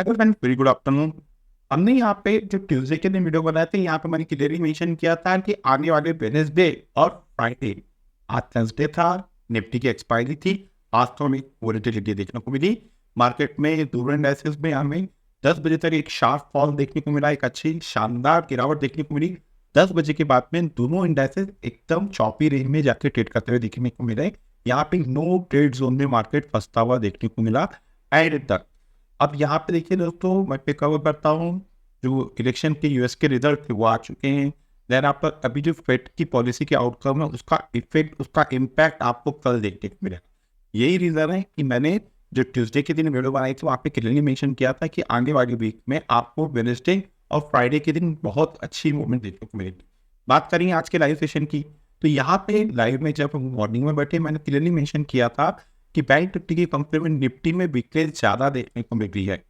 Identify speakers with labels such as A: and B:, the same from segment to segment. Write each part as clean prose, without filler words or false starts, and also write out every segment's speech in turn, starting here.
A: Hello friends, very good afternoon. हमने यहाँ पे जो ट्यूसडे के दिन वीडियो बनाया था, यहाँ पे मैंने क्लियरली मेंशन किया था कि आने वाले वेडनेसडे और फ्राइडे, आज थर्सडे था, निफ्टी की एक्सपायरी थी। आज तो हमें वोलेटिलिटी देखने को मिली मार्केट में। दोनों इंडाइसेस में हमें 10 बजे तक एक शार्प फॉल देखने को मिला, एक अच्छी शानदार गिरावट देखने को मिली। 10 बजे के बाद में दोनों इंडाइसेस एकदम चौपी रेंज में जाके ट्रेड करते हुए देखने को मिले। यहाँ पे नो ट्रेड जोन में मार्केट फंसता हुआ देखने को मिला एंड तक। अब यहाँ पे देखिए दोस्तों, मैं पे कवर करता हूँ, जो इलेक्शन के यूएस के रिजल्ट थे वो आ चुके हैं। देन आपका अभी जो फेड की पॉलिसी के आउटकम है, उसका इफेक्ट, उसका इम्पैक्ट आपको कल देखने को मिलेगा। यही रीजन है कि मैंने जो ट्यूसडे के दिन वीडियो बनाई थी, वहाँ पे क्लियरली मेंशन किया था कि आगे वाली वीक में आपको वेडनेसडे और फ्राइडे के दिन बहुत अच्छी मूवमेंट देखने को मिलेगी। बात करेंगे आज के लाइव सेशन की, तो यहाँ पे लाइव में जब मॉर्निंग में बैठे, मैंने क्लियरली मेंशन किया था कि बैंक निफ्टी की कंपेयर में निफ्टी में वीकनेस ज़्यादा देखने को मिल रही है।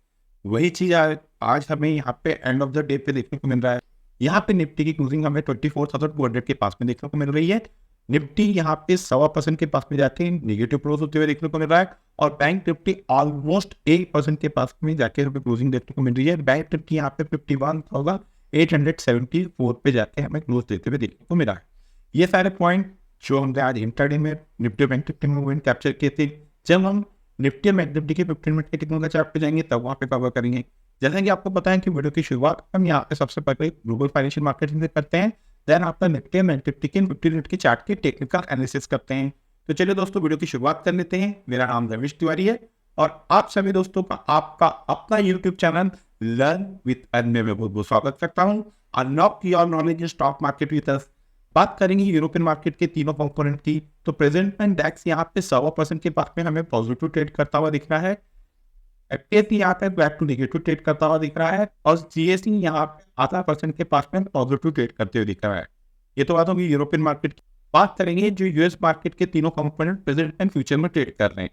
A: वही चीज़ आज हमें यहाँ पे एंड ऑफ द डे पे देखने को मिल रहा है। यहाँ पे निफ्टी की क्लोजिंग हमें 24,200 के पास में देखने को मिल रही है। निफ्टी यहाँ पे 1.25% के पास में जाके नेगेटिव क्लोज होते हुए देखने को मिल रहा है, और बैंक निफ्टी ऑलमोस्ट 1% के पास में जाके हमें क्लोजिंग देखने को मिल रही है। बैंक निफ्टी यहाँ पे 51,874 पे जाके हमें क्लोज देते हुए देखने को मिला है। ये सारे पॉइंट जो हमने आज इंट्राडे में Nifty bank Nifty movement capture किए थे, जब हम निफ्टी और बैंक निफ्टी के 15 मिनट के टेक्निकल चार्ट पे जाएंगे तब वहाँ पे कवर करेंगे। जैसा कि आपको पता है कि वीडियो की शुरुआत हम यहाँ पे सबसे पहले ग्लोबल फाइनेंशियल मार्केट से करते हैं, देन आपका निफ्टी और बैंक निफ्टी के 15 मिनट के चार्ट के टेक्निकल एनालिसिस करते हैं। तो चलिए दोस्तों, वीडियो की शुरुआत कर लेते हैं। मेरा नाम रमेश तिवारी है और आप सभी दोस्तों का आपका अपना YouTube channel learn with earn में बहुत बहुत स्वागत करता हूँ। Unlock your knowledge in stock market with us. बात करेंगे यूरोपियन मार्केट के तीनों कंपोनेंट की, तो प्रेजेंट में डैक्स यहाँ पे 1.25% के पास में हमें पॉजिटिव ट्रेड करता हुआ दिख रहा है। एफटीएसई यहाँ पे बैक टू नेगेटिव ट्रेड करता हुआ दिख रहा है, और जीएसटी यहाँ पे 0.5% के पास में पॉजिटिव ट्रेड करते हुए दिख रहा है। ये तो बात होगी यूरोपियन मार्केट की। बात करेंगे जो यूएस मार्केट के तीनों कंपोनेंट प्रेजेंट एंड फ्यूचर में ट्रेड कर रहे हैं।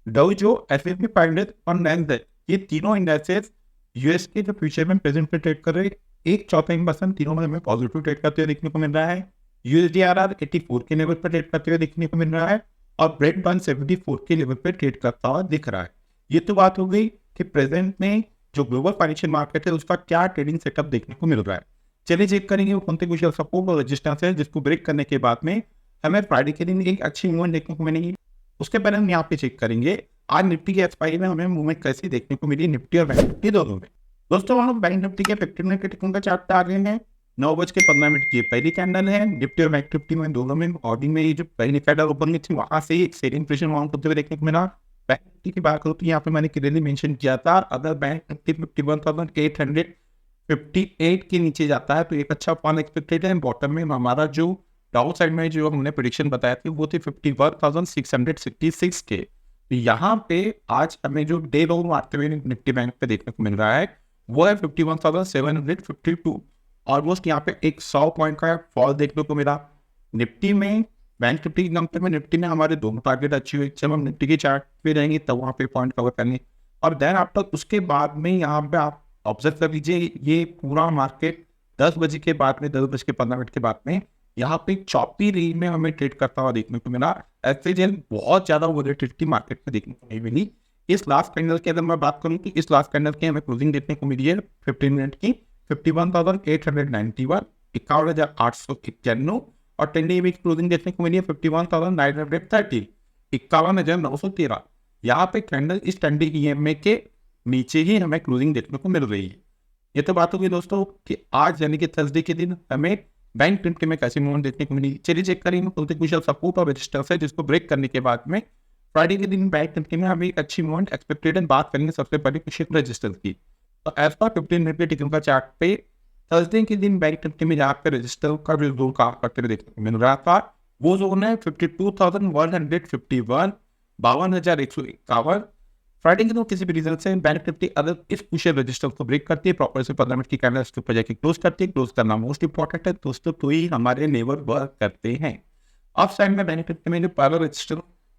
A: डाउ जो एसएनपी 500 और नैस्डैक, ये तीनों इंडेक्सेस यूएस के जो फ्यूचर में प्रेजेंट में ट्रेड कर रहे हैं, 1/4% तीनों में हमें पॉजिटिव ट्रेड करते हुए देखने को मिल रहा है। यूएसडीआरआर 84 के लेवल पर ट्रेड करते हुए देखने को मिल रहा है, और ब्रेड 174 के लेवल पर ट्रेड करता हुआ दिख रहा है। ये तो बात हो गई कि प्रेजेंट में जो ग्लोबल फाइनेंशियल मार्केट है उसका क्या ट्रेडिंग सेटअप देखने को मिल रहा है। चलिए चेक करेंगे वो कौन से कुछ सपोर्ट और रेजिस्टेंस है जिसको ब्रेक करने के बाद में हमें फ्राइडे के दिन एक अच्छी मूवमेंट देखने को मिलेगी। उसके पहले हम यहाँ पे चेक करेंगे आज निफ्टी की एक्सपायरी में हमें मूवमेंट कैसी देखने को मिली, निफ्टी और बैंक निफ्टी दोनों में। दोस्तों, हम बैंक निफ्टी के 15 मिनट के टेक्निकल चार्ट पे आ गए हैं। 9:15 की पहली कैंडल है। निफ्टी और बैंक निफ्टी में दोनों में मॉर्निंग में ये जो पहली कैंडल ओपन हुई थी, वहां से एक सेलिंग प्रेशर माउंट होते हुए देखने को मिला। बैंक निफ्टी की बात करूँ तो यहाँ पे मैंने क्लियरली मेंशन किया था, अगर बैंक निफ्टी 51,858 के नीचे जाता है तो एक अच्छा फॉल एक्सपेक्टेड है। बॉटम में हमारा जो डाउन साइड में जो हमने प्रेडिक्शन बताया थी वो थी 51,666 के। तो यहाँ पे आज हमें जो डे लो मारते हुए निफ्टी बैंक पे देखने को मिल रहा है वो है 51,752। ऑलमोस्ट यहाँ पे एक 100 पॉइंट का फॉल देखने को मिला निफ्टी में। बैंक निफ्टी की कंपेयर में निफ्टी ने हमारे दोनों टारगेट अच्छी हुई। जब हम निफ्टी के चार्ट पे रहेंगे तब वहाँ पे पॉइंट कवर करेंगे, और देन आफ्टर उसके बाद में यहाँ पे आप ऑब्जर्व कर लीजिए, ये पूरा मार्केट 10 बजे के बाद में 10:15 के बाद में यहाँ पे चौपी रेंज में हमें ट्रेड करता हुआ देखने को मिला। ऐसे बहुत ज्यादा वोलेटिलिटी मार्केट में देखने को नहीं मिली। इस लास्ट कैंडल की अगर मैं बात करूँ कि इस लास्ट कैंडल की हमें क्लोजिंग देखने को मिली है 15 मिनट की 51,891, 51,891, और 10 डे वीक क्लोजिंग देखने को मिली है 51,930, 51,913। यहाँ पे कैंडल इस 10 डे ईएमए के नीचे ही हमें क्लोजिंग देखने को मिल रही है। ये तो बात होगी दोस्तों कि आज यानी कि थर्सडे के दिन हमें बैंक निफ्टी में कैसी मूवमेंट देखने को मिली। चलिए चेक करेंगे कौन से कुछ सपोर्ट और रेजिस्टेंस है जिसको ब्रेक करने के बाद में फ्राइडे के दिन बैंक निफ्टी में हमें एक अच्छी मूवमेंट एक्सपेक्टेड है। बात करेंगे सबसे पहले कुछ रेजिस्टेंस की, तो एज पर 15 मिनट के टेक्निकल चार्ट पे थर्सडे के दिन बैंक निफ्टी में जहाँ पे रजिस्टर का जो जोन काम करते हुए देखने को मिल रहा था वो जोन है 52,151, 52,151। फ्राइडे के दिन किसी भी रीजन से बैंक निफ्टी अगर इस पुश रजिस्टर को ब्रेक करती है, प्रॉपर से 15 मिनट की कैंडल के ऊपर जाके क्लोज करती है, क्लोज करना मोस्ट इंपॉर्टेंट है दोस्तों, तो ही हमारे लेवल वर्क करते हैं। अप साइड में बैंक निफ्टी में जो पहला रजिस्टर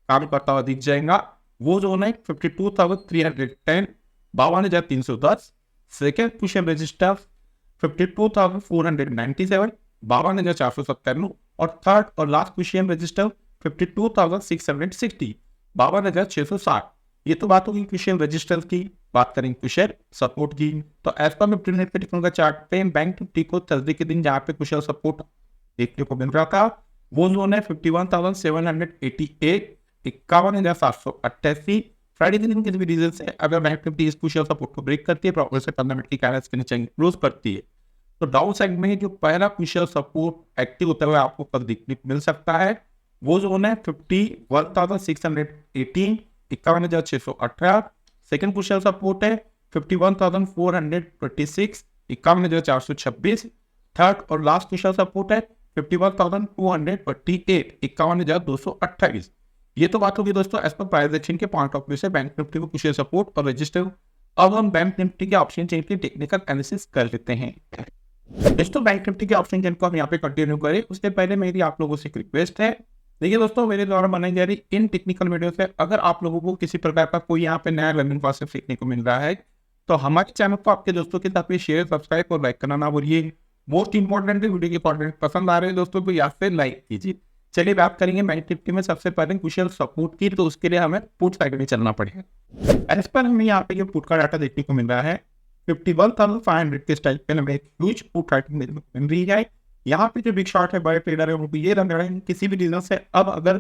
A: काम करता हुआ दिख जाएगा वो जोन है 52,310, 52,310। सेकेंड पुश रजिस्टर 52,497, 52,497, और थर्ड और लास्ट पुश रजिस्टर 52,660, 52,660। ये तो बात होगी क्वेश्चन रजिस्टर की। बात करेंगे कुशल सपोर्ट की, तो एज पर 15 मिनट के टेक्निकल चार्ट पे बैंक निफ्टी को थर्सडे के दिन जहाँ पे कुशल सपोर्ट देखने को मिल रहा था वो जोन है 51,788, 51,788। फ्राइडे के दिन किसी भी रीजन से अगर बैंक निफ्टी इस कुशल सपोर्ट को ब्रेक करती है, प्रॉपर से 15 मिनट की कैंडल्स के नीचे क्लोज करती है, तो डाउन साइड में जो पहला कुशल सपोर्ट एक्टिव होता हुआ आपको कल देखने को मिल सकता है वो जोन है 51,618, 51,618। सेकंड कुशल सपोर्ट है 51,426, 51,426। थर्ड और लास्ट कुशल सपोर्ट है 51,228, 51,228। ये तो बात होगी दोस्तों एज पर प्राइस एक्शन के पॉइंट ऑफ व्यू से बैंक निफ्टी को कुशल सपोर्ट और रजिस्टर। अब हम बैंक निफ्टी के ऑप्शन चेन की टेक्निकल एनालिसिस कर लेते हैं। दोस्तों बैंक निफ्टी के ऑप्शन चेन को हम यहाँ पे कंटिन्यू करें उससे पहले मेरी आप लोगों से एक रिक्वेस्ट है। देखिए दोस्तों, मेरे द्वारा बनाई जा रही इन टेक्निकल वीडियो से अगर आप लोगों को किसी प्रकार का कोई यहाँ पे नया लर्निंग प्रोसेस सीखने को मिल रहा है तो हमारे चैनल को आपके दोस्तों के साथ शेयर, सब्सक्राइब और लाइक करना ना भूलिए। मोस्ट इंपॉर्टेंट वीडियो के कंटेंट पसंद आ रहे हैं दोस्तों तो यहाँ से लाइक कीजिए। चलिए बात करेंगे बैंक निफ्टी में सबसे पहले कुशल सपोर्ट की, तो उसके लिए हमें पुट साइड में चलना पड़ेगा। एज पर हमें यहाँ पे जो पुट का डाटा देखने को मिल रहा है 51,500 के स्ट्राइक पे हमें एक ह्यूज पुट राइटिंग देखने को मिल रही है। यहाँ पे जो बिग शॉट है, बड़े ट्रेडर है, उनको ये लग रहा है किसी भी रीजन से अब अगर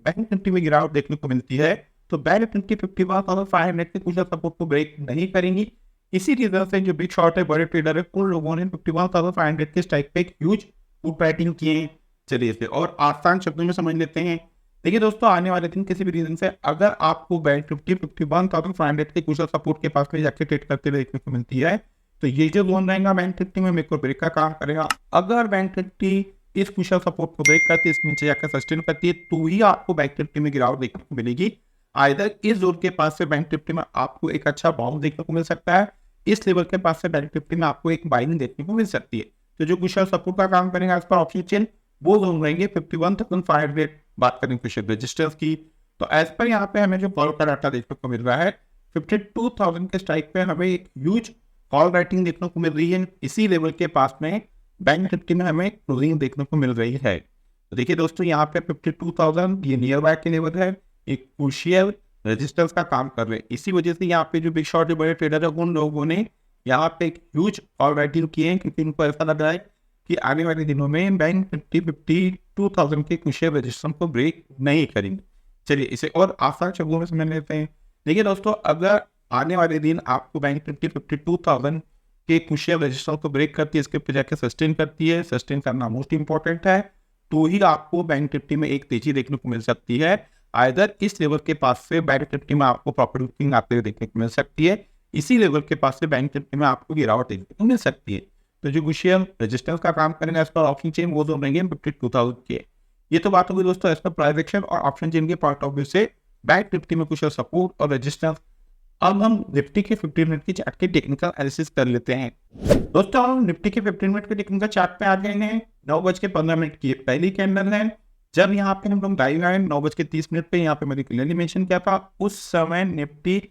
A: बैंक निफ्टी में गिरावट देखने को मिलती है तो बैंक निफ्टी 51,500 के कुशल सपोर्ट को ब्रेक नहीं करेंगी। इसी रीजन से जो बिग शॉट है, बड़े ट्रेडर है, उन लोगों ने 51,500 के स्ट्राइक पे एक ह्यूज पुट राइटिंग किए। चलिए इसे और आसान शब्दों में समझ लेते हैं। देखिए दोस्तों, आने वाले दिन किसी भी रीजन से अगर आपको बैंक निफ्टी 51,500 के कुशल सपोर्ट के पास में जाके ट्रेड करते हुए देखने को मिलती है तो ये जो जोन रहेगा बैंक निफ्टी में मेरे को ब्रेक का काम करेगा। अगर बैंक निफ्टी इस कुशल सपोर्ट को ब्रेक करती है, इसके नीचे जाकर सस्टेन करती है, तो ही आपको बैंक निफ्टी में गिरावट देखने को मिलेगी। आइदर इस जोन के पास से बैंक निफ्टी में आपको एक अच्छा बाउंस देखने को मिल सकता है, इस लेवल के पास से बैंक निफ्टी में आपको एक बाइंग देखने को मिल सकती है। तो जो कुशल सपोर्ट का काम करेगा इस पर ऑप्शन चेन वो जोन रहेंगे 51,500। बात करें कुशल रजिस्टर्स की तो एज पर यहाँ पे हमें जो कॉल का डाटा देखने को मिल रहा है 52,000 के स्ट्राइक पे हमें एक ह्यूज कॉल राइटिंग देखने को मिल रही है। इसी लेवल के पास में बैंक निफ्टी में हमें क्लोजिंग देखने को मिल रही है। तो देखिए दोस्तों, यहाँ पे 52,000 ये नियर बाय के लेवल है, एक क्रूशियल रजिस्टर्स का काम कर रहे हैं। इसी वजह से यहाँ पे जो बिग शॉट बड़े ट्रेडर है उन लोगों ने यहाँ पे एक ह्यूज कॉल राइटिंग किए हैं क्योंकि उनको ऐसा लग रहा है कि आने वाले दिनों में बैंक निफ्टी 52,000 के क्रूशियल रजिस्टर को ब्रेक नहीं करेंगे। चलिए इसे और आसान शब्दों में समझ लेते हैं। देखिए दोस्तों, अगर आने वाले दिन आपको बैंक निफ्टी 52,000 के क्रूशियल रजिस्टर को ब्रेक करती है, इसके ऊपर जाकर सस्टेन करती है, सस्टेन करना मोस्ट इंपॉर्टेंट है, तो ही आपको बैंक निफ्टी में एक तेजी देखने को मिल सकती है। आइदर इस लेवल के पास से बैंक निफ्टी में आपको प्रॉफिट बुकिंग आते हुए देखने को मिल सकती है, इसी लेवल के पास से बैंक निफ्टी में आपको गिरावट देखने को मिल सकती है। तो जो क्रूशियल रजिस्टेंस का काम करेंगे इस पर ऑप्शन चेन वो जो रहेंगे 52,000 के। ये तो बात होगी दोस्तों इस पर प्राइस एक्शन और ऑप्शन चेन के पॉइंट ऑफ व्यू से बैंक निफ्टी में कुशल सपोर्ट और रजिस्टेंस। अब हम निफ्टी के 15 मिनट की चार्ट की टेक्निकल एनालिसिस कर लेते हैं। दोस्तों, हम निफ्टी के 15 मिनट के टेक्निकल चार्ट पे आ गए हैं। 9:15 की पहली कैंडल है। जब यहाँ पे हम लोग डाइव आए 9:30 पे, यहाँ पे मैंने क्लियरली मेंशन किया था, उस समय निफ्टी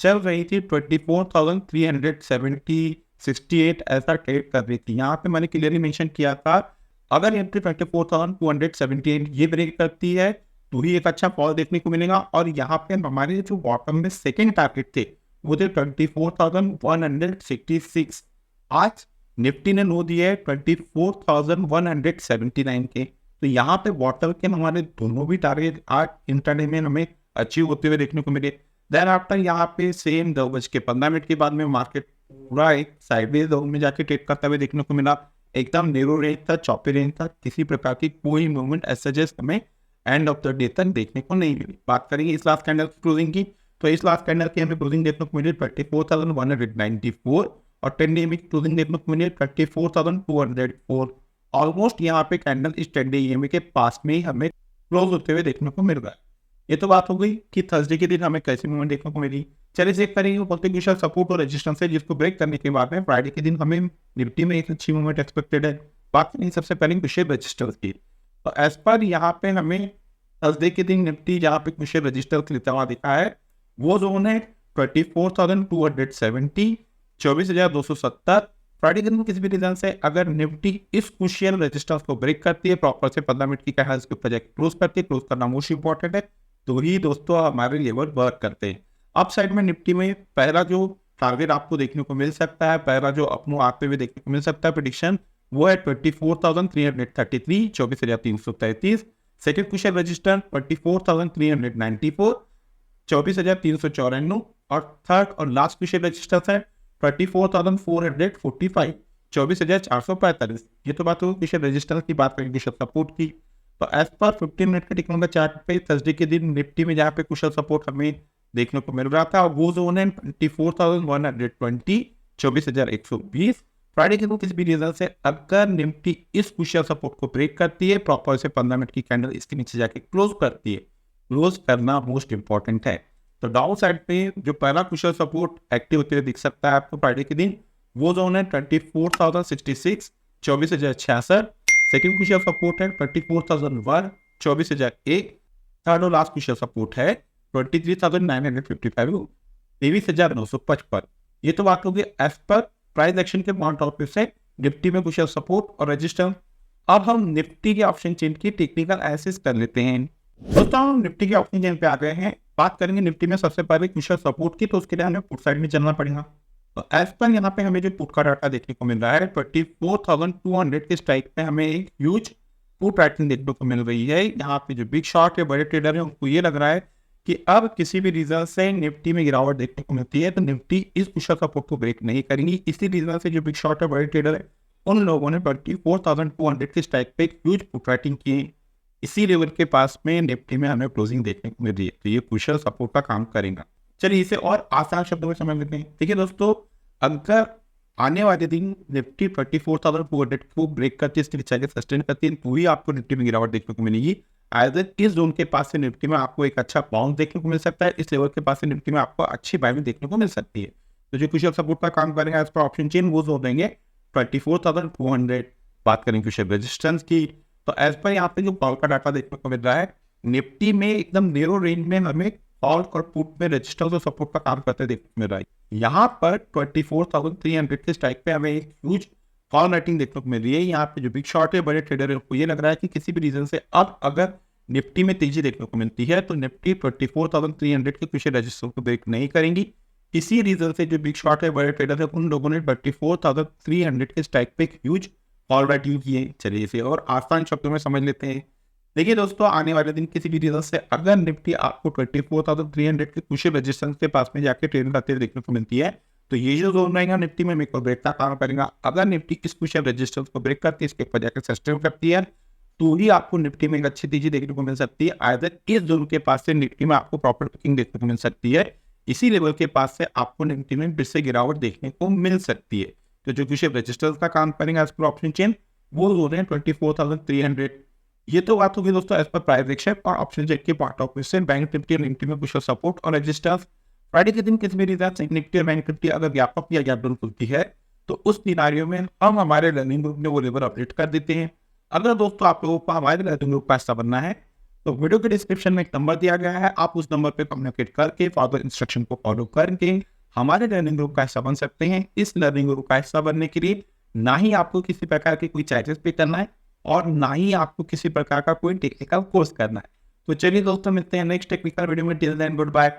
A: चल रही थी 24,370 68 ऐसा ट्रेड कर रही थी। यहाँ पे मैंने क्लियरली मेंशन किया था अगर निफ्टी 24,278 ये ब्रेक करती है तो ही एक अच्छा फॉल देखने को मिलेगा। और यहाँ पे हमारे जो बॉटम में सेकेंड टारगेट थे वो थे 24,166। आज निफ्टी ने लो दिया है 24,179 के। तो यहाँ पे बॉटम के हमारे दोनों भी टारगेट आज इंट्राडे में हमें अचीव होते हुए देखने को मिले। देन आफ्टर यहाँ पे सेम 10:15 के बाद में मार्केट पूरा एक साइडवेज जोन में जाके ट्रेड करता हुए देखने को मिला। एकदम नेरो रेंज था, चौपी रेंज था, किसी प्रकार की कोई मूवमेंट एसएचएस हमें एंड ऑफ द डे तक देखने को नहीं मिली। बात करेंगे इस लास्ट कैंडल की क्लोजिंग की, तो इस लास्ट कैंडल की हमें क्लोजिंग देखने को मिली 24,194 और 10 डे में क्लोजिंग देखने को मिली 24,204। ऑलमोस्ट यहाँ पे कैंडल इस 10 डे EMA के पास में ही हमें क्लोज होते हुए देखने को मिल रहा है। ये तो बात हो गई कि थर्सडे के दिन हमें कैसी मूवमेंट देखने को मिली। चलिए चेक करेंगे पोटेंशियल सपोर्ट और रेजिस्टेंस है जिसको ब्रेक करने के बाद में फ्राइडे के दिन हमें निफ्टी में एक अच्छी मूवमेंट एक्सपेक्टेड है। बात करेंगे सबसे पहले कुशल रजिस्टर्स की, तो एज पर यहाँ पे हमें थर्सडे के दिन निफ्टी जहाँ पे कुशल रजिस्टर लेता हुआ दिखा है वो जोन है 24,270 24,270। फ्राइडे के दिन किसी भी रीजन से अगर निफ्टी इस कुशल रजिस्टर्स को ब्रेक करती है, प्रॉपर से 15 मिनट की कैंडल्स के ऊपर जाकर क्लोज करती है, क्लोज करना मोस्ट इंपॉर्टेंट है, तो ही दोस्तों हमारे लेवल वर्क करते हैं। अप साइड में निफ्टी में पहला जो टारगेट आपको देखने को मिल सकता है। पहला जो अपनों आप पे भी देखने को मिल सकता है प्रेडिक्शन, वो है 24,333, 24,333। Second question register 24,394, 24,394। और थर्ड और लास्ट क्वेश्चन रजिस्टर है 24,445, 24,445। ये तो बात हो क्वेश्चन रजिस्टर की, बात करेंगे कुशल सपोर्ट की। तो एज पर 15 मिनट के टेक्निकल चार्ट पे थर्सडे के दिन निफ्टी में जहाँ पे कुशल सपोर्ट हमें देखने को मिल रहा था, वो जोन है 24,120, 24,120। फ्राइडे के दिन किसी भी रीजन से अगर निफ्टी इस कुशल सपोर्ट को ब्रेक करती है, प्रॉपर से 15 मिनट की कैंडल इसके नीचे जाके क्लोज करती है, क्लोज करना मोस्ट इंपॉर्टेंट है। तो डाउन साइड पे जो पहला कुशल सपोर्ट एक्टिव होते हुए दिख सकता है आपको फ्राइडे के दिन, वो जोन है 24,066, 24,066। सेकंड कुशल सपोर्ट है 24,001, 24,001। थर्ड और लास्ट कुशल सपोर्ट है 23,955, 23,955। ये तो बात होगी एज पर प्राइस एक्शन के पॉइंट ऑफ व्यू से निफ्टी में कुशल सपोर्ट और रेजिस्टेंस। अब हम निफ्टी के ऑप्शन चेन की टेक्निकल एनालिसिस कर लेते हैं। दोस्तों हम निफ्टी के ऑप्शन चेन पे आ गए हैं। बात करेंगे निफ्टी में सबसे पहले कुशल सपोर्ट की, तो उसके लिए हमें पुट साइड में चलना पड़ेगा। तो एज पर यहाँ पे हमें जो पुट का डाटा देखने को मिल रहा है 24,200 के स्ट्राइक पे हमें एक ह्यूज पुट राइटिंग देखने को मिल रही है। यहाँ पे जो बिग शॉट है, बड़े ट्रेडर है, उनको ये लग रहा है कि अब किसी भी रीजन से निफ्टी में गिरावट देखने को मिलती है तो निफ्टी इस कुशल सपोर्ट को ब्रेक नहीं करेंगी। इसी रीजन से जो बिग शॉट है, बड़े ट्रेडर है, उन लोगों ने 24,200 के स्ट्राइक पे एक ह्यूज पुट राइटिंग की है। इसी लेवल के पास में निफ्टी में हमें क्लोजिंग देखने को मिल रही है, तो ये कुशल सपोर्ट का काम करेगा। चलिए इसे और आसान शब्दों में समझ लेते हैं। देखिए दोस्तों, अगर आने वाले दिन निफ्टी 24,400 को ब्रेक करती है, इसके नीचे सस्टेन करती है, तो ही आपको निफ्टी में गिरावट देखने को मिलेगी। आइदर इस जोन के पास से निफ्टी में आपको एक अच्छा बाउंस देखने को मिल सकता है, इस लेवल के पास से निफ्टी में आपको अच्छी बाइंग देखने को मिल सकती है। तो जो कुशल सपोर्ट का काम करेंगे एज पर ऑप्शन चेन, वो जोन देंगे 24,400। बात करेंगे कुशल रेजिस्टेंस की, तो एज पर यहाँ पे जो कॉल का डाटा देखने को मिल रहा है, निफ्टी में एकदम नेरो रेंज में हमें कॉल और पुट में रेजिस्टेंस और सपोर्ट का काम करते देखने को मिल रहा है। यहाँ पर 24,300 के स्ट्राइक पे हमें एक ह्यूज कॉल राइटिंग देखने को मिल रही है। यहाँ पे जो बिग शॉट है, बड़े ट्रेडर है, उनको ये लग रहा है कि किसी भी रीजन से अब अगर निफ्टी में तेजी देखने को मिलती है तो निफ्टी 24,300 के कुछ रेजिस्टेंस को ब्रेक नहीं करेंगी। इसी रीजन से जो बिग शॉट है, बड़े ट्रेडर है, उन लोगों ने 24,300 के स्ट्राइक पे एक ह्यूज कॉल राइटिंग की है। चलिए इसे और आसान शब्दों में समझ लेते हैं। देखिए दोस्तों, आने वाले दिन किसी भी रीजन से अगर निफ्टी आपको 24,300 के कुछ रेजिस्टेंस के पास में जाके ट्रेड करते हुए देखने को मिलती है, तो ये जो जोन रहेगा निफ्टी में मेरे को ब्रेक का काम करेगा। अगर निफ्टी इस कुछ रेजिस्टेंस को ब्रेक करती है, इसके ऊपर जाकर सस्टेन करती है, तो ही आपको निफ्टी में एक अच्छी तेजी देखने को मिल सकती है। आइदर इस जोन के पास से निफ्टी में आपको प्रॉपर पिकिंग देखने को मिल सकती है, इसी लेवल के पास से आपको निफ्टी में फिर से गिरावट देखने को मिल सकती है। तो जो कुछ रेजिस्टेंस का काम करेंगे एज पर ऑप्शन चेन, वो जोन है 24,300। ये तो बात होगी दोस्तों एज पर प्राइस एक्शन और ऑप्शन चेन के part of question. Bank Nifty और निफ्टी में कुछ सपोर्ट और रेजिस्टेंस। फ्राइडे के दिन किसी भी रीजन से निफ्टी और बैंक निफ्टी अगर व्यापक या गैप डाउन खुलती है, तो उस सिनारियो में हम हमारे लर्निंग ग्रुप में वो लेवल अपडेट कर देते हैं। अगर दोस्तों आप लोगों को हमारे लर्निंग ग्रुप का हिस्सा बनना है, तो वीडियो के डिस्क्रिप्शन में एक नंबर दिया गया है, आप उस नंबर पर कम्युनिकेट करके फर्दर इंस्ट्रक्शन को फॉलो करके हमारे लर्निंग ग्रुप का हिस्सा बन सकते हैं। इस लर्निंग ग्रुप का हिस्सा बनने के लिए ना ही आपको किसी प्रकार के कोई चार्जेस पे करना है और ना ही आपको किसी प्रकार का कोई टेक्निकल कोर्स करना है। तो चलिए दोस्तों, मिलते हैं नेक्स्ट टेक्निकल वीडियो में। Till then good bye.